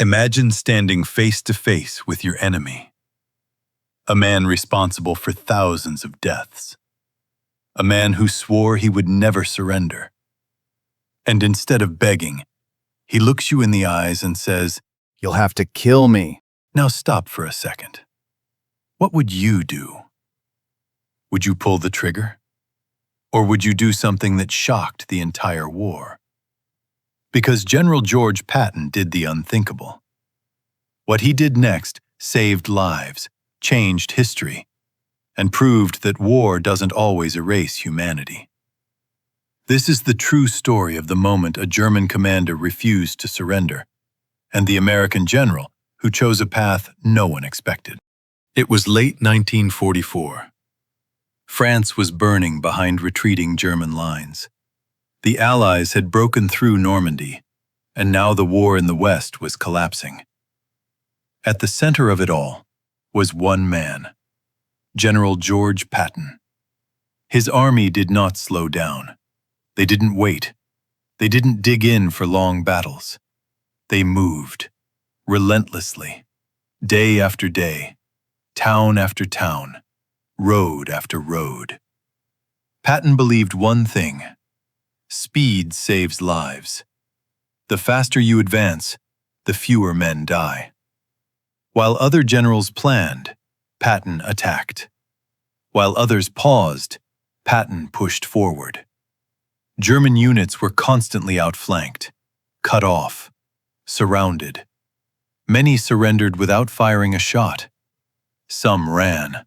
Imagine standing face to face with your enemy, a man responsible for thousands of deaths, a man who swore he would never surrender. And instead of begging, he looks you in the eyes and says, "You'll have to kill me." "Now stop for a second. What would you do? Would you pull the trigger? Or would you do something that shocked the entire war?" Because General George Patton did the unthinkable. What he did next saved lives, changed history, and proved that war doesn't always erase humanity. This is the true story of the moment a German commander refused to surrender, and the American general who chose a path no one expected. It was late 1944. France was burning behind retreating German lines. The Allies had broken through Normandy, and now the war in the West was collapsing. At the center of it all was one man, General George Patton. His army did not slow down. They didn't wait. They didn't dig in for long battles. They moved, relentlessly, day after day, town after town, road after road. Patton believed one thing: speed saves lives. The faster you advance, the fewer men die. While other generals planned, Patton attacked. While others paused, Patton pushed forward. German units were constantly outflanked, cut off, surrounded. Many surrendered without firing a shot. Some ran.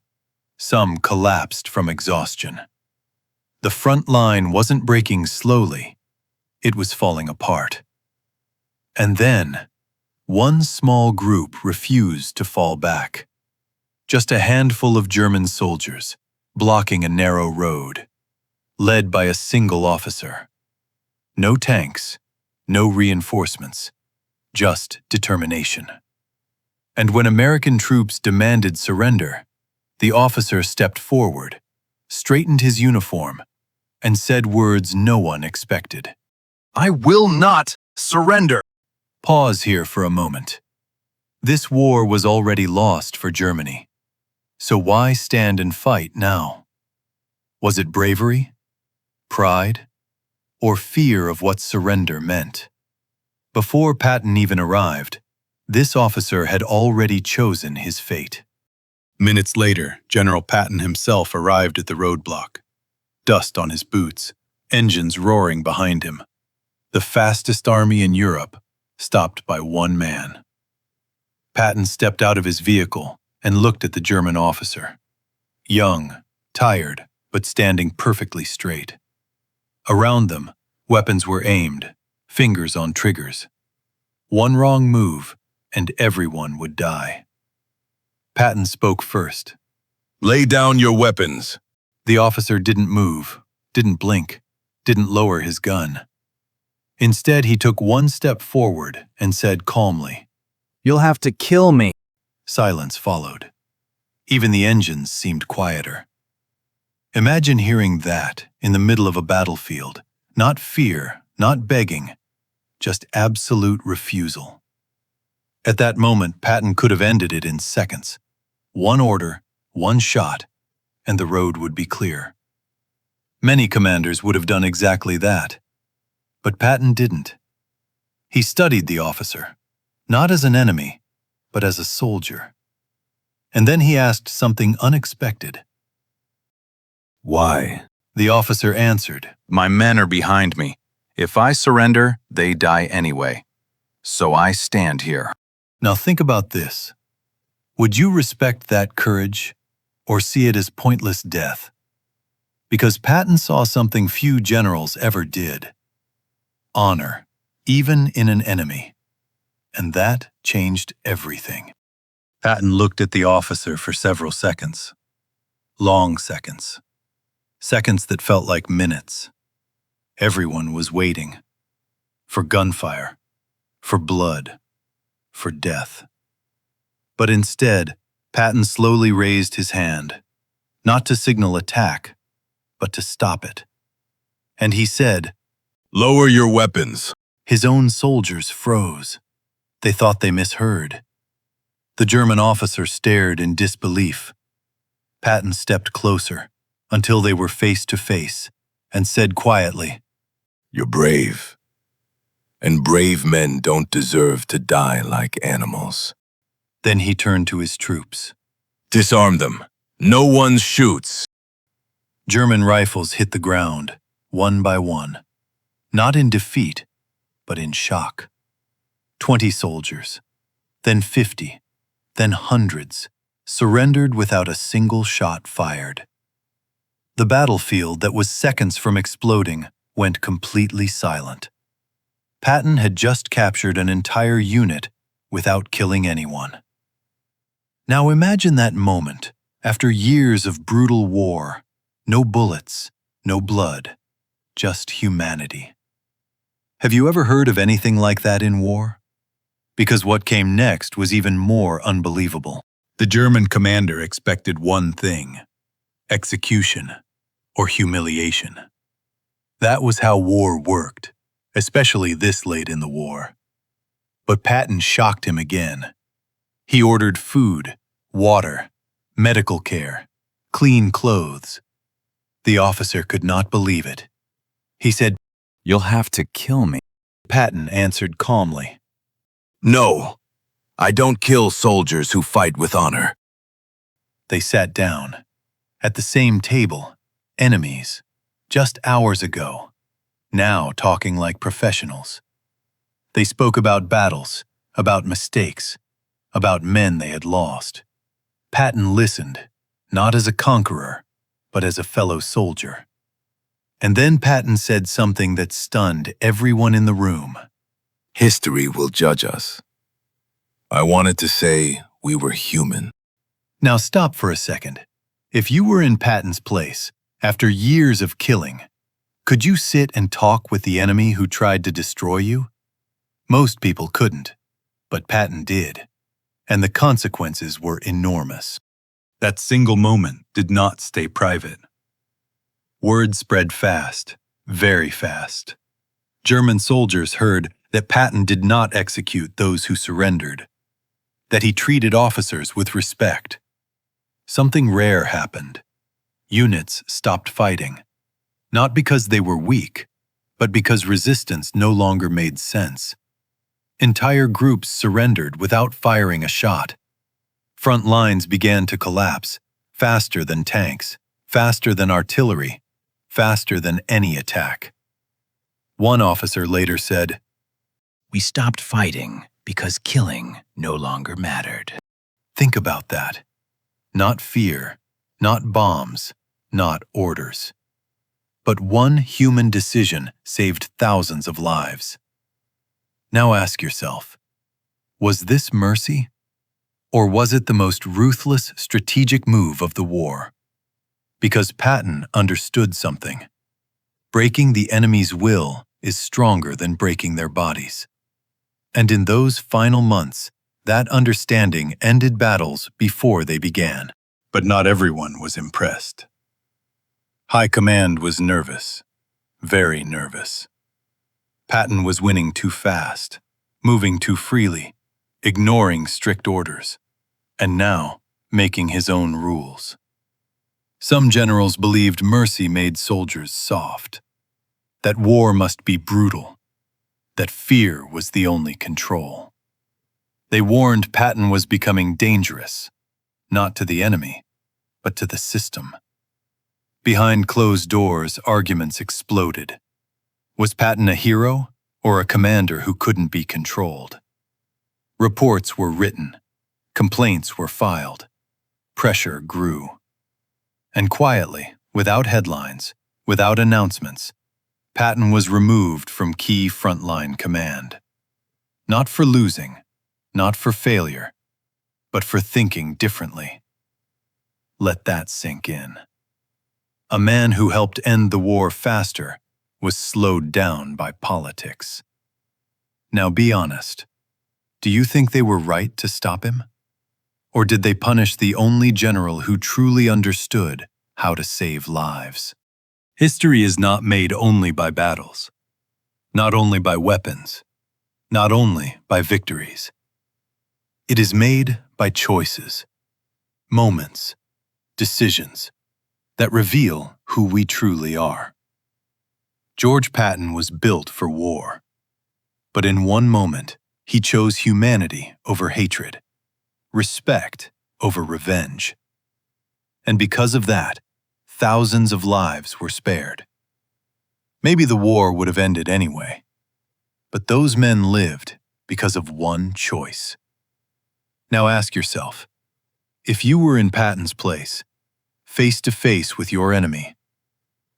Some collapsed from exhaustion. The front line wasn't breaking slowly. It was falling apart. And then, one small group refused to fall back. Just a handful of German soldiers, blocking a narrow road, led by a single officer. No tanks, no reinforcements, just determination. And when American troops demanded surrender, the officer stepped forward, straightened his uniform, and said words no one expected. "I will not surrender." Pause here for a moment. This war was already lost for Germany. So why stand and fight now? Was it bravery, pride, or fear of what surrender meant? Before Patton even arrived, this officer had already chosen his fate. Minutes later, General Patton himself arrived at the roadblock. Dust on his boots, engines roaring behind him. The fastest army in Europe, stopped by one man. Patton stepped out of his vehicle and looked at the German officer. Young, tired, but standing perfectly straight. Around them, weapons were aimed, fingers on triggers. One wrong move, and everyone would die. Patton spoke first. "Lay down your weapons." The officer didn't move, didn't blink, didn't lower his gun. Instead, he took one step forward and said calmly, "You'll have to kill me." Silence followed. Even the engines seemed quieter. Imagine hearing that in the middle of a battlefield. Not fear, not begging, just absolute refusal. At that moment, Patton could have ended it in seconds. One order, one shot, and the road would be clear. Many commanders would have done exactly that. But Patton didn't. He studied the officer, not as an enemy, but as a soldier. And then he asked something unexpected. "Why?" The officer answered, "My men are behind me. If I surrender, they die anyway. So I stand here." Now think about this. Would you respect that courage, or see it as pointless death? Because Patton saw something few generals ever did. Honor, even in an enemy. And that changed everything. Patton looked at the officer for several seconds. Long seconds. Seconds that felt like minutes. Everyone was waiting. For gunfire. For blood. For death. But instead, Patton slowly raised his hand, not to signal attack, but to stop it. And he said, "Lower your weapons." His own soldiers froze. They thought they misheard. The German officer stared in disbelief. Patton stepped closer until they were face to face and said quietly, You're brave. And brave men don't deserve to die like animals. Then he turned to his troops. Disarm them. No one shoots. German rifles hit the ground, one by one, not in defeat, but in shock. 20 soldiers, then 50, then hundreds, surrendered without a single shot fired. The battlefield that was seconds from exploding went completely silent. Patton had just captured an entire unit without killing anyone. Now imagine that moment, after years of brutal war, no bullets, no blood, just humanity. Have you ever heard of anything like that in war? Because what came next was even more unbelievable. The German commander expected one thing: execution or humiliation. That was how war worked, especially this late in the war. But Patton shocked him again. He ordered food, water, medical care, clean clothes. The officer could not believe it. He said, You'll have to kill me. Patton answered calmly, No, I don't kill soldiers who fight with honor. They sat down. At the same table, enemies, just hours ago, now talking like professionals. They spoke about battles, about mistakes, about men they had lost. Patton listened, not as a conqueror, but as a fellow soldier. And then Patton said something that stunned everyone in the room. History will judge us. I wanted to say we were human. Now stop for a second. If you were in Patton's place, after years of killing, could you sit and talk with the enemy who tried to destroy you? Most people couldn't, but Patton did, and the consequences were enormous. That single moment did not stay private. Word spread fast, very fast. German soldiers heard that Patton did not execute those who surrendered, that he treated officers with respect. Something rare happened. Units stopped fighting, not because they were weak, but because resistance no longer made sense. Entire groups surrendered without firing a shot. Front lines began to collapse, faster than tanks, faster than artillery, faster than any attack. One officer later said, We stopped fighting because killing no longer mattered. Think about that. Not fear, not bombs, not orders. But one human decision saved thousands of lives. Now ask yourself, was this mercy? Or was it the most ruthless strategic move of the war? Because Patton understood something. Breaking the enemy's will is stronger than breaking their bodies. And in those final months, that understanding ended battles before they began. But not everyone was impressed. High command was nervous, very nervous. Patton was winning too fast, moving too freely, ignoring strict orders, and now making his own rules. Some generals believed mercy made soldiers soft, that war must be brutal, that fear was the only control. They warned Patton was becoming dangerous, not to the enemy, but to the system. Behind closed doors, arguments exploded. Was Patton a hero or a commander who couldn't be controlled? Reports were written, complaints were filed, pressure grew. And quietly, without headlines, without announcements, Patton was removed from key frontline command. Not for losing, not for failure, but for thinking differently. Let that sink in. A man who helped end the war faster was slowed down by politics. Now be honest. Do you think they were right to stop him? Or did they punish the only general who truly understood how to save lives? History is not made only by battles, not only by weapons, not only by victories. It is made by choices, moments, decisions that reveal who we truly are. George Patton was built for war, but in one moment, he chose humanity over hatred, respect over revenge. And because of that, thousands of lives were spared. Maybe the war would have ended anyway, but those men lived because of one choice. Now ask yourself, if you were in Patton's place, face to face with your enemy,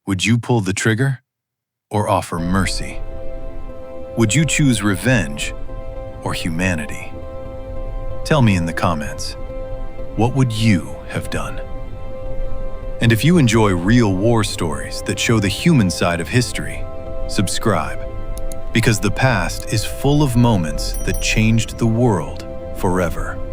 would you pull the trigger or offer mercy? Would you choose revenge or humanity? Tell me in the comments, what would you have done? And if you enjoy real war stories that show the human side of history, subscribe, because the past is full of moments that changed the world forever.